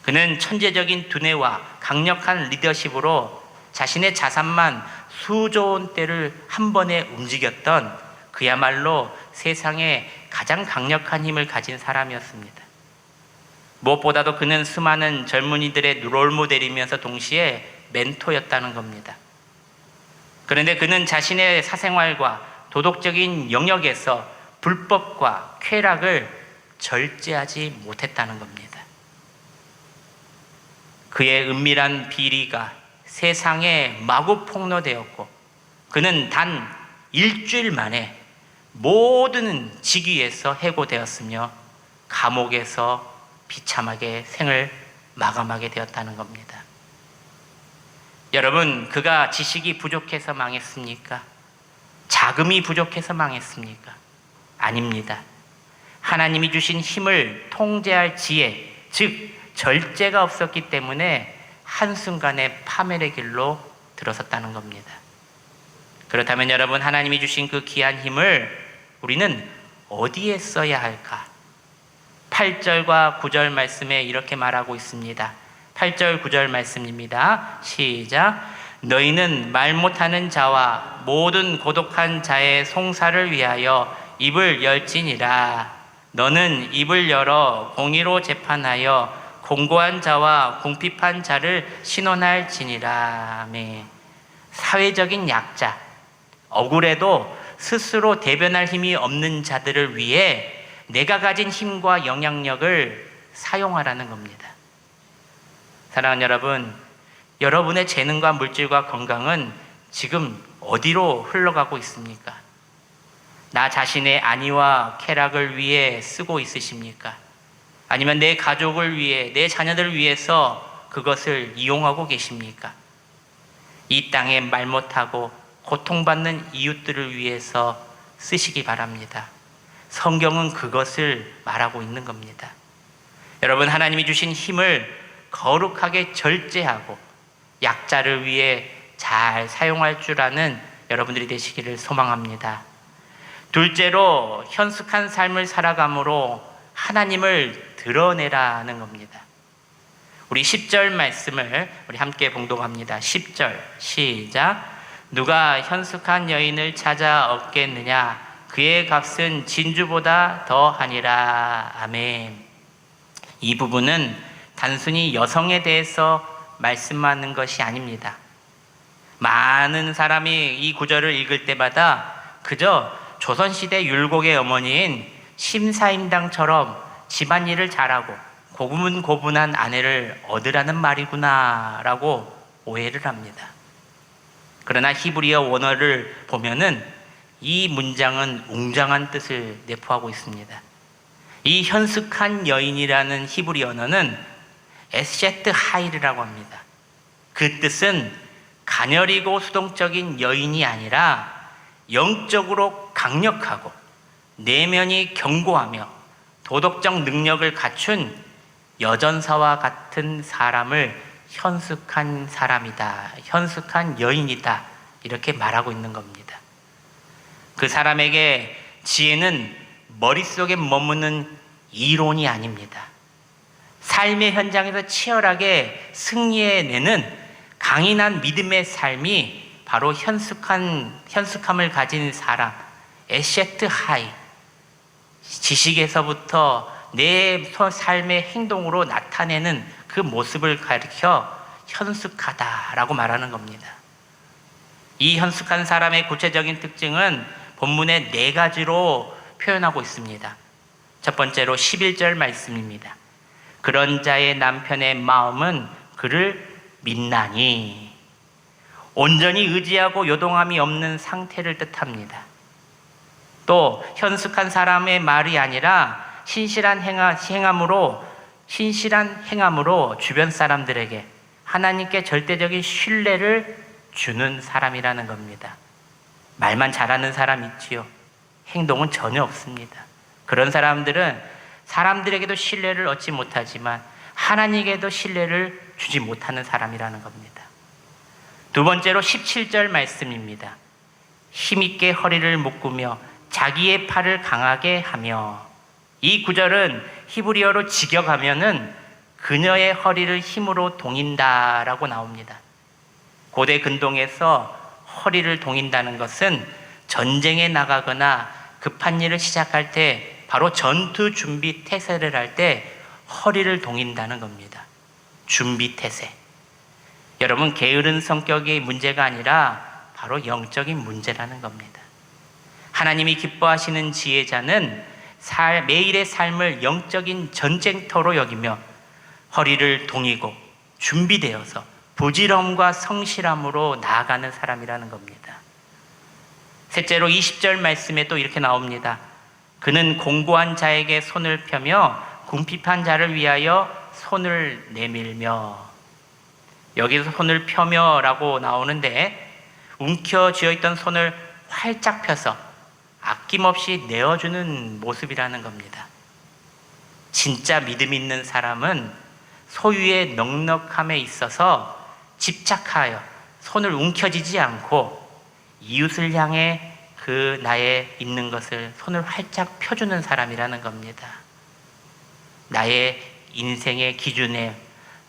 그는 천재적인 두뇌와 강력한 리더십으로 자신의 자산만 수조 원대를 한 번에 움직였던 그야말로 세상에 가장 강력한 힘을 가진 사람이었습니다. 무엇보다도 그는 수많은 젊은이들의 롤모델이면서 동시에 멘토였다는 겁니다. 그런데 그는 자신의 사생활과 도덕적인 영역에서 불법과 쾌락을 절제하지 못했다는 겁니다. 그의 은밀한 비리가 세상에 마구 폭로되었고 그는 단 일주일 만에 모든 직위에서 해고되었으며 감옥에서 비참하게 생을 마감하게 되었다는 겁니다. 여러분, 그가 지식이 부족해서 망했습니까? 자금이 부족해서 망했습니까? 아닙니다. 하나님이 주신 힘을 통제할 지혜, 즉 절제가 없었기 때문에 한순간에 파멸의 길로 들어섰다는 겁니다. 그렇다면 여러분, 하나님이 주신 그 귀한 힘을 우리는 어디에 써야 할까? 8절과 9절 말씀에 이렇게 말하고 있습니다. 8절 9절 말씀입니다. 시작. 너희는 말 못하는 자와 모든 고독한 자의 송사를 위하여 입을 열지니라. 너는 입을 열어 공의로 재판하여 공고한 자와 궁핍한 자를 신원할지니라. 아멘. 사회적인 약자, 억울해도 스스로 대변할 힘이 없는 자들을 위해 내가 가진 힘과 영향력을 사용하라는 겁니다. 사랑하는 여러분, 여러분의 재능과 물질과 건강은 지금 어디로 흘러가고 있습니까? 나 자신의 안위와 쾌락을 위해 쓰고 있으십니까? 아니면 내 가족을 위해, 내 자녀들을 위해서 그것을 이용하고 계십니까? 이 땅에 말 못하고 고통받는 이웃들을 위해서 쓰시기 바랍니다. 성경은 그것을 말하고 있는 겁니다. 여러분, 하나님이 주신 힘을 거룩하게 절제하고 약자를 위해 잘 사용할 줄 아는 여러분들이 되시기를 소망합니다. 둘째로, 현숙한 삶을 살아감으로 하나님을 드러내라는 겁니다. 우리 10절 말씀을 우리 함께 봉독합니다. 10절 시작. 누가 현숙한 여인을 찾아 얻겠느냐? 그의 값은 진주보다 더하니라. 아멘. 이 부분은 단순히 여성에 대해서 말씀하는 것이 아닙니다. 많은 사람이 이 구절을 읽을 때마다 그저 조선시대 율곡의 어머니인 심사임당처럼 집안일을 잘하고 고분고분한 아내를 얻으라는 말이구나 라고 오해를 합니다. 그러나 히브리어 원어를 보면은 이 문장은 웅장한 뜻을 내포하고 있습니다. 이 현숙한 여인이라는 히브리 언어는 에셰트 하이르라고 합니다. 그 뜻은 가녀리고 수동적인 여인이 아니라 영적으로 강력하고 내면이 견고하며 도덕적 능력을 갖춘 여전사와 같은 사람을 현숙한 사람이다, 현숙한 여인이다, 이렇게 말하고 있는 겁니다. 그 사람에게 지혜는 머릿속에 머무는 이론이 아닙니다. 삶의 현장에서 치열하게 승리해내는 강인한 믿음의 삶이 바로 현숙함을 가진 사람, 에셰트 하이, 지식에서부터 내 삶의 행동으로 나타내는 그 모습을 가리켜 현숙하다라고 말하는 겁니다. 이 현숙한 사람의 구체적인 특징은 본문에 4가지로 표현하고 있습니다. 첫 번째로 11절 말씀입니다. 그런 자의 남편의 마음은 그를 믿나니. 온전히 의지하고 요동함이 없는 상태를 뜻합니다. 또 현숙한 사람의 말이 아니라 신실한 행함으로 주변 사람들에게 하나님께 절대적인 신뢰를 주는 사람이라는 겁니다. 말만 잘하는 사람 있지요. 행동은 전혀 없습니다. 그런 사람들은 사람들에게도 신뢰를 얻지 못하지만 하나님에게도 신뢰를 주지 못하는 사람이라는 겁니다. 두 번째로 17절 말씀입니다. 힘있게 허리를 묶으며 자기의 팔을 강하게 하며, 이 구절은 히브리어로 직역하면은 그녀의 허리를 힘으로 동인다라고 나옵니다. 고대 근동에서 허리를 동인다는 것은 전쟁에 나가거나 급한 일을 시작할 때, 바로 전투 준비 태세를 할 때 허리를 동인다는 겁니다. 준비 태세. 여러분, 게으른 성격이 문제가 아니라 바로 영적인 문제라는 겁니다. 하나님이 기뻐하시는 지혜자는 매일의 삶을 영적인 전쟁터로 여기며 허리를 동이고 준비되어서 부지런함과 성실함으로 나아가는 사람이라는 겁니다. 셋째로 20절 말씀에 또 이렇게 나옵니다. 그는 공고한 자에게 손을 펴며 궁핍한 자를 위하여 손을 내밀며. 여기서 손을 펴며라고 나오는데, 움켜쥐어 있던 손을 활짝 펴서 아낌없이 내어주는 모습이라는 겁니다. 진짜 믿음 있는 사람은 소유의 넉넉함에 있어서 집착하여 손을 움켜쥐지 않고 이웃을 향해 그 나의 있는 것을 손을 활짝 펴주는 사람이라는 겁니다. 나의 인생의 기준에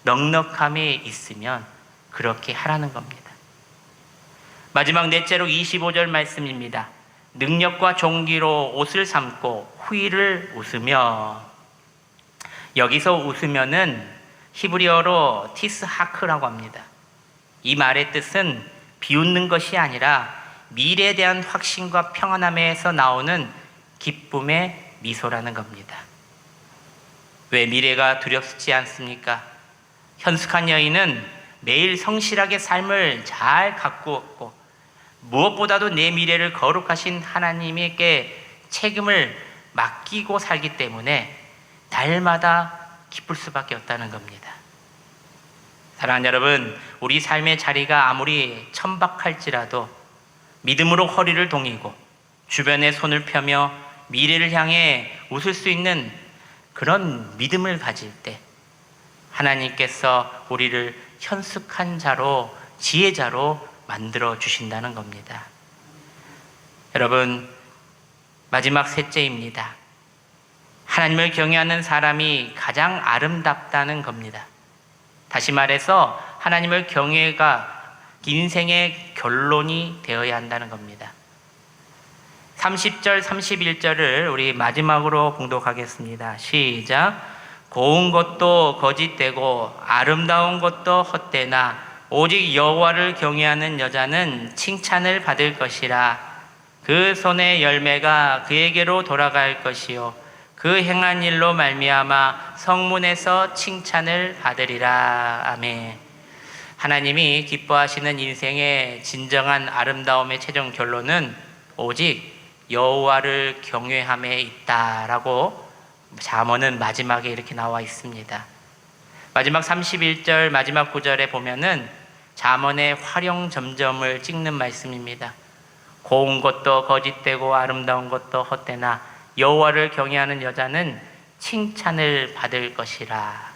넉넉함이 있으면 그렇게 하라는 겁니다. 마지막 넷째로 25절 말씀입니다. 능력과 종기로 옷을 삼고 후일을 웃으며. 여기서 웃으면은 히브리어로 티스하크라고 합니다. 이 말의 뜻은 비웃는 것이 아니라 미래에 대한 확신과 평안함에서 나오는 기쁨의 미소라는 겁니다. 왜 미래가 두렵지 않습니까? 현숙한 여인은 매일 성실하게 삶을 잘 가꾸었고, 무엇보다도 내 미래를 거룩하신 하나님에게 책임을 맡기고 살기 때문에 날마다 기쁠 수밖에 없다는 겁니다. 사랑하는 여러분, 우리 삶의 자리가 아무리 천박할지라도 믿음으로 허리를 동이고 주변에 손을 펴며 미래를 향해 웃을 수 있는 그런 믿음을 가질 때 하나님께서 우리를 현숙한 자로, 지혜자로 만들어 주신다는 겁니다. 여러분, 마지막 셋째입니다. 하나님을 경외하는 사람이 가장 아름답다는 겁니다. 다시 말해서 하나님을 경외가 인생의 결론이 되어야 한다는 겁니다. 30절, 31절을 우리 마지막으로 봉독하겠습니다. 시작. 고운 것도 거짓되고 아름다운 것도 헛되나 오직 여호와를 경외하는 여자는 칭찬을 받을 것이라. 그 손의 열매가 그에게로 돌아갈 것이요 그 행한 일로 말미암아 성문에서 칭찬을 받으리라. 아멘. 하나님이 기뻐하시는 인생의 진정한 아름다움의 최종 결론은 오직 여호와를 경외함에 있다라고 잠언은 마지막에 이렇게 나와 있습니다. 마지막 31절 마지막 구절에 보면은 잠언의 활용점점을 찍는 말씀입니다. 고운 것도 거짓되고 아름다운 것도 헛되나 여호와를 경외하는 여자는 칭찬을 받을 것이라.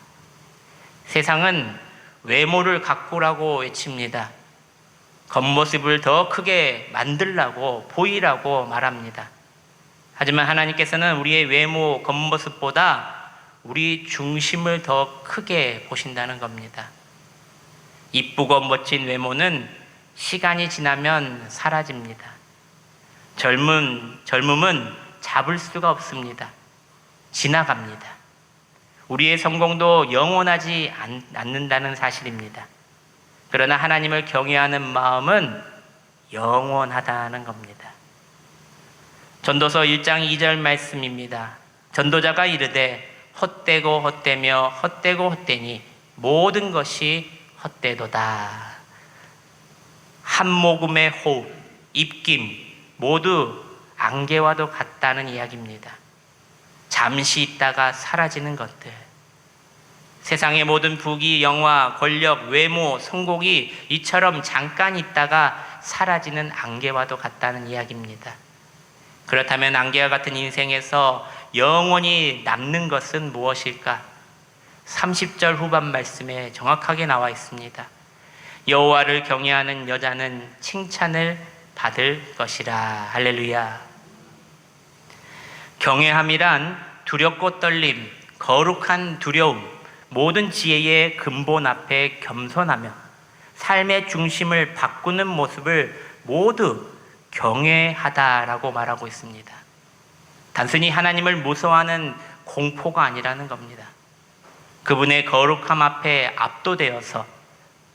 세상은 외모를 가꾸라고 외칩니다. 겉모습을 더 크게 만들라고, 보이라고 말합니다. 하지만 하나님께서는 우리의 외모, 겉모습보다 우리 중심을 더 크게 보신다는 겁니다. 이쁘고 멋진 외모는 시간이 지나면 사라집니다. 젊음은 잡을 수가 없습니다. 지나갑니다. 우리의 성공도 영원하지 않는다는 사실입니다. 그러나 하나님을 경외하는 마음은 영원하다는 겁니다. 전도서 1장 2절 말씀입니다. 전도자가 이르되 헛되고 헛되며 헛되고 헛되니 모든 것이 헛되도다. 한 모금의 호흡, 입김 모두 안개와도 같다는 이야기입니다. 잠시 있다가 사라지는 것들. 세상의 모든 부귀, 영화, 권력, 외모, 성공이 이처럼 잠깐 있다가 사라지는 안개와도 같다는 이야기입니다. 그렇다면 안개와 같은 인생에서 영원히 남는 것은 무엇일까? 30절 후반 말씀에 정확하게 나와 있습니다. 여호와를 경외하는 여자는 칭찬을 받을 것이라. 할렐루야. 경외함이란 두렵고 떨림, 거룩한 두려움, 모든 지혜의 근본 앞에 겸손하며 삶의 중심을 바꾸는 모습을 모두 경외하다라고 말하고 있습니다. 단순히 하나님을 무서워하는 공포가 아니라는 겁니다. 그분의 거룩함 앞에 압도되어서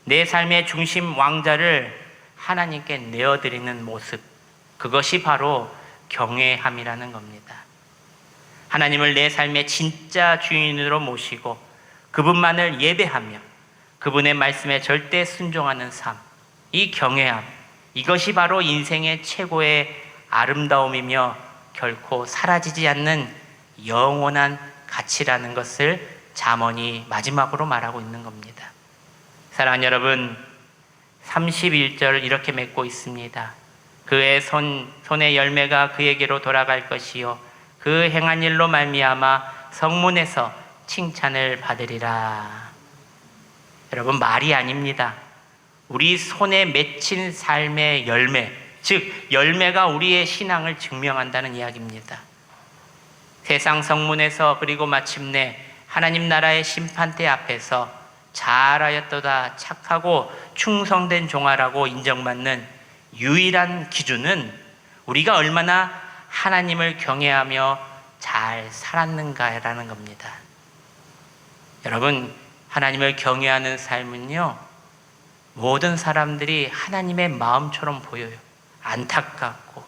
내 삶의 중심 왕자를 하나님께 내어드리는 모습, 그것이 바로 경외함이라는 겁니다. 하나님을 내 삶의 진짜 주인으로 모시고 그분만을 예배하며 그분의 말씀에 절대 순종하는 삶, 이 경외함, 이것이 바로 인생의 최고의 아름다움이며 결코 사라지지 않는 영원한 가치라는 것을 잠언이 마지막으로 말하고 있는 겁니다. 사랑하는 여러분, 31절 이렇게 맺고 있습니다. 그의 손의 열매가 그에게로 돌아갈 것이요 그 행한 일로 말미암아 성문에서 칭찬을 받으리라. 여러분, 말이 아닙니다. 우리 손에 맺힌 삶의 열매, 즉 열매가 우리의 신앙을 증명한다는 이야기입니다. 세상 성문에서 그리고 마침내 하나님 나라의 심판대 앞에서 잘하였도다 착하고 충성된 종아라고 인정받는 유일한 기준은 우리가 얼마나 하나님을 경외하며 잘 살았는가라는 겁니다. 여러분, 하나님을 경외하는 삶은요, 모든 사람들이 하나님의 마음처럼 보여요. 안타깝고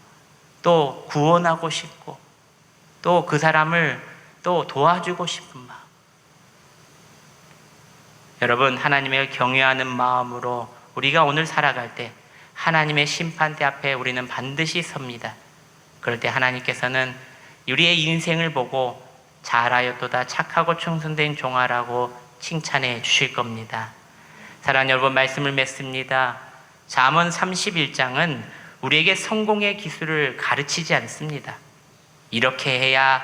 또 구원하고 싶고 또 그 사람을 또 도와주고 싶은 마음. 여러분, 하나님을 경외하는 마음으로 우리가 오늘 살아갈 때 하나님의 심판대 앞에 우리는 반드시 섭니다. 그럴 때 하나님께서는 우리의 인생을 보고 잘하였도다 착하고 충성된 종아라고 칭찬해 주실 겁니다. 사랑하는 여러분, 말씀을 맺습니다. 잠언 31장은 우리에게 성공의 기술을 가르치지 않습니다. 이렇게 해야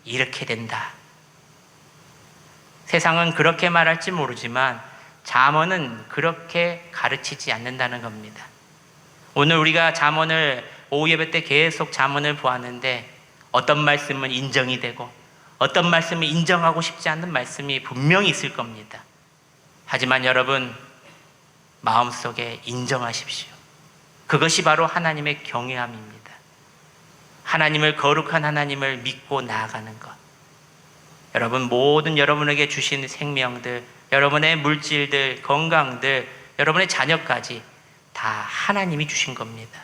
이렇게 된다. 세상은 그렇게 말할지 모르지만 잠언은 그렇게 가르치지 않는다는 겁니다. 오늘 우리가 잠언을 오후 예배 때 계속 잠언을 보았는데 어떤 말씀은 인정이 되고 어떤 말씀은 인정하고 싶지 않는 말씀이 분명히 있을 겁니다. 하지만 여러분, 마음속에 인정하십시오. 그것이 바로 하나님의 경외함입니다. 하나님을, 거룩한 하나님을 믿고 나아가는 것. 여러분, 모든 여러분에게 주신 생명들, 여러분의 물질들, 건강들, 여러분의 자녀까지 다 하나님이 주신 겁니다.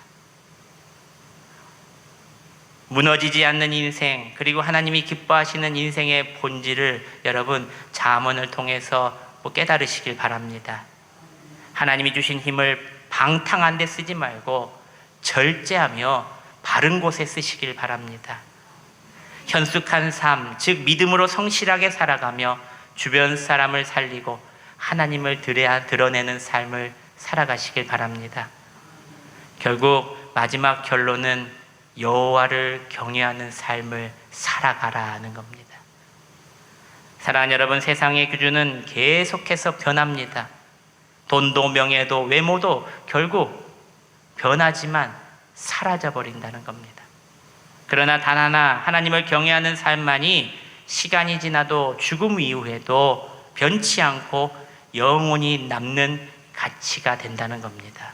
무너지지 않는 인생, 그리고 하나님이 기뻐하시는 인생의 본질을 여러분 잠언을 통해서 깨달으시길 바랍니다. 하나님이 주신 힘을 방탕한 데 쓰지 말고 절제하며 바른 곳에 쓰시길 바랍니다. 현숙한 삶, 즉 믿음으로 성실하게 살아가며 주변 사람을 살리고 하나님을 드러내는 삶을 살아가시길 바랍니다. 결국 마지막 결론은 여호와를 경외하는 삶을 살아가라는 겁니다. 사랑하는 여러분, 세상의 기준은 계속해서 변합니다. 돈도 명예도 외모도 결국 변하지만 사라져버린다는 겁니다. 그러나 단 하나, 하나님을 경외하는 삶만이 시간이 지나도 죽음 이후에도 변치 않고 영원히 남는 가치가 된다는 겁니다.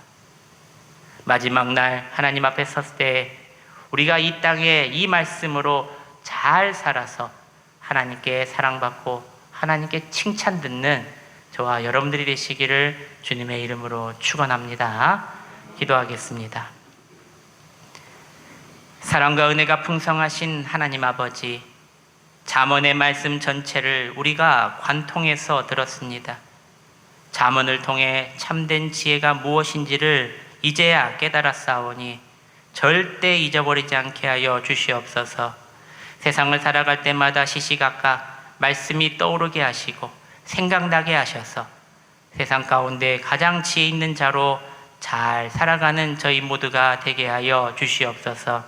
마지막 날 하나님 앞에 섰을 때 우리가 이 땅에 이 말씀으로 잘 살아서 하나님께 사랑받고 하나님께 칭찬 듣는 저와 여러분들이 되시기를 주님의 이름으로 축원합니다. 기도하겠습니다. 사랑과 은혜가 풍성하신 하나님 아버지, 잠언의 말씀 전체를 우리가 관통해서 들었습니다. 잠언을 통해 참된 지혜가 무엇인지를 이제야 깨달았사오니 절대 잊어버리지 않게 하여 주시옵소서. 세상을 살아갈 때마다 시시각각 말씀이 떠오르게 하시고 생각나게 하셔서 세상 가운데 가장 지혜 있는 자로 잘 살아가는 저희 모두가 되게 하여 주시옵소서.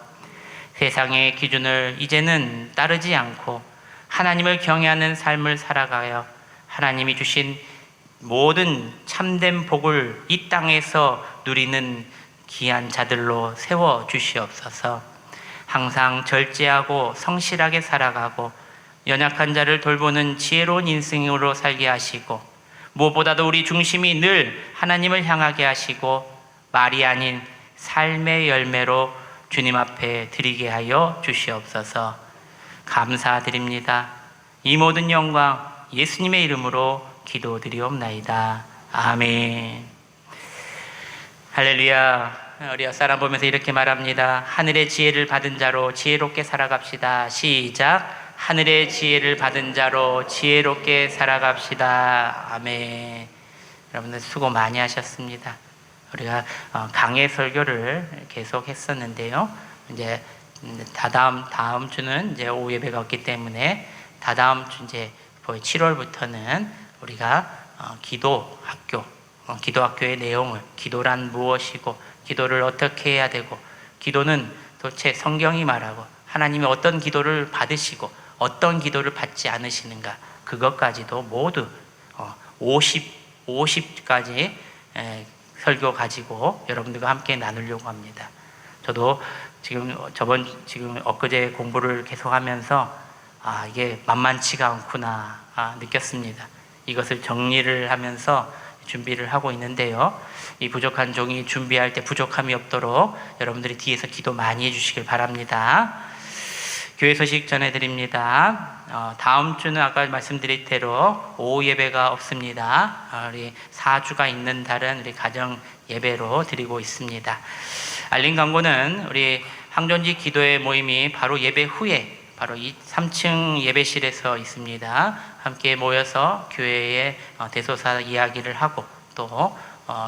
세상의 기준을 이제는 따르지 않고 하나님을 경외하는 삶을 살아가요. 하나님이 주신 모든 참된 복을 이 땅에서 누리는 귀한 자들로 세워 주시옵소서. 항상 절제하고 성실하게 살아가고 연약한 자를 돌보는 지혜로운 인생으로 살게 하시고, 무엇보다도 우리 중심이 늘 하나님을 향하게 하시고 말이 아닌 삶의 열매로 주님 앞에 드리게 하여 주시옵소서. 감사드립니다. 이 모든 영광 예수님의 이름으로 기도드리옵나이다. 아멘. 할렐루야. 우리 옆사람 보면서 이렇게 말합니다. 하늘의 지혜를 받은 자로 지혜롭게 살아갑시다. 시작. 하늘의 지혜를 받은 자로 지혜롭게 살아갑시다. 아멘. 여러분들 수고 많이 하셨습니다. 우리가 강해 설교를 계속 했었는데요. 이제 다음 주는 이제 오후 예배가 없기 때문에 다다음 주 이제 7월부터는 우리가 기도학교의 내용을, 기도란 무엇이고 기도를 어떻게 해야 되고, 기도는 도대체 성경이 말하고 하나님이 어떤 기도를 받으시고 어떤 기도를 받지 않으시는가, 그것까지도 모두 50가지 설교 가지고 여러분들과 함께 나누려고 합니다. 저도 지금 엊그제 공부를 계속하면서 이게 만만치가 않구나 느꼈습니다. 이것을 정리를 하면서 준비를 하고 있는데요. 이 부족한 종이 준비할 때 부족함이 없도록 여러분들이 뒤에서 기도 많이 해주시길 바랍니다. 교회 소식 전해드립니다. 다음 주는 아까 말씀드린 대로 오후 예배가 없습니다. 우리 4주가 있는 달은 우리 가정 예배로 드리고 있습니다. 알림 광고는 우리 항존지 기도회 모임이 바로 예배 후에 바로 이 3층 예배실에서 있습니다. 함께 모여서 교회의 대소사 이야기를 하고 또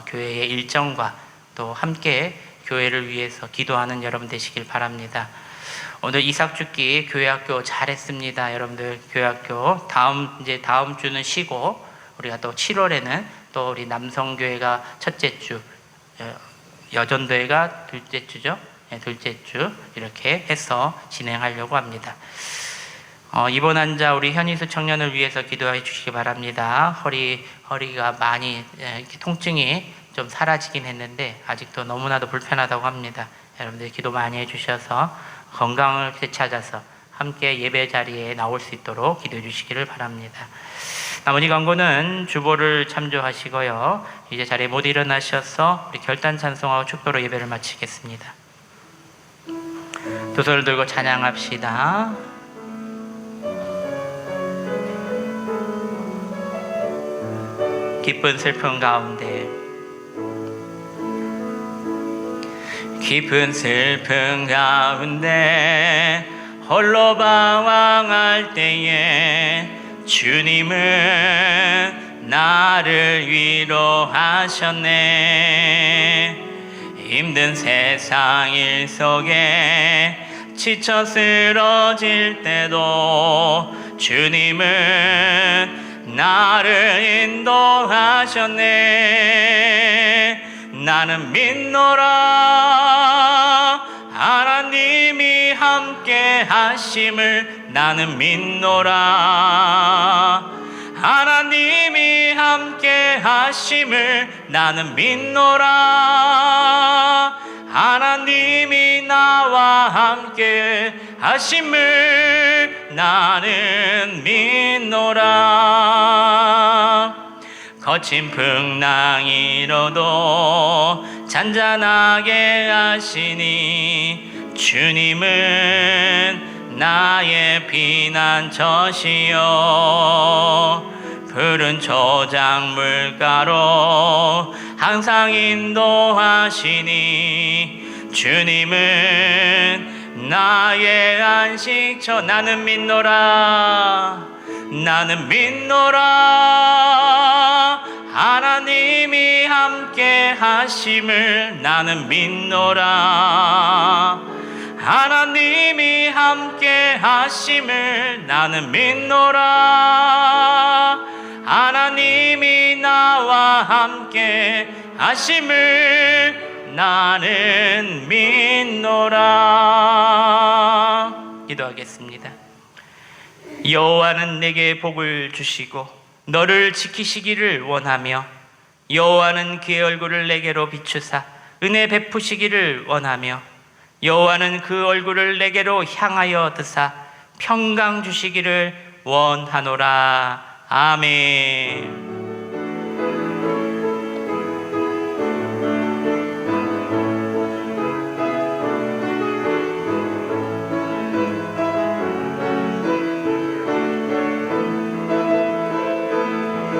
교회의 일정과 또 함께 교회를 위해서 기도하는 여러분 되시길 바랍니다. 오늘 이삭죽기 교회학교 잘했습니다. 여러분들 교회학교 다음 주는 쉬고 우리가 또 7월에는 또 우리 남성교회가 첫째 주, 여전도회가 둘째 주죠. 둘째 주 이렇게 해서 진행하려고 합니다. 이번 환자 우리 현희수 청년을 위해서 기도해 주시기 바랍니다. 허리가 많이 이렇게 통증이 좀 사라지긴 했는데 아직도 너무나도 불편하다고 합니다. 여러분들 기도 많이 해주셔서 건강을 되찾아서 함께 예배 자리에 나올 수 있도록 기도해 주시기를 바랍니다. 나머지 광고는 주보를 참조하시고요. 이제 자리에 모두 일어나셔서 우리 결단 찬송하고 축도로 예배를 마치겠습니다. 두 손을 들고 찬양합시다. 기쁜 슬픔 가운데, 깊은 슬픔 가운데 홀로 방황할 때에 주님은 나를 위로하셨네. 힘든 세상 일 속에 지쳐 쓰러질 때도 주님은 나를 인도하셨네. 나는 믿노라 하나님이 함께 하심을. 나는 믿노라 하나님이 함께 하심을. 나는 믿노라 하나님이 나와 함께 하심을. 나는 믿노라. 거친 풍랑이로도 잔잔하게 하시니 주님은 나의 피난처시요. 푸른 초장물가로 항상 인도하시니 주님은 나의 안식처. 나는 믿노라 나는 믿노라 하나님이 함께 하심을. 나는 믿노라 하나님이 함께 하심을. 나는 믿노라 하나님이 나와 함께 하심을. 나는 믿노라. 기도하겠습니다. 여호와는 내게 복을 주시고 너를 지키시기를 원하며 여호와는 그의 얼굴을 내게로 비추사 은혜 베푸시기를 원하며 여호와는 그 얼굴을 내게로 향하여 드사 평강 주시기를 원하노라. 아멘.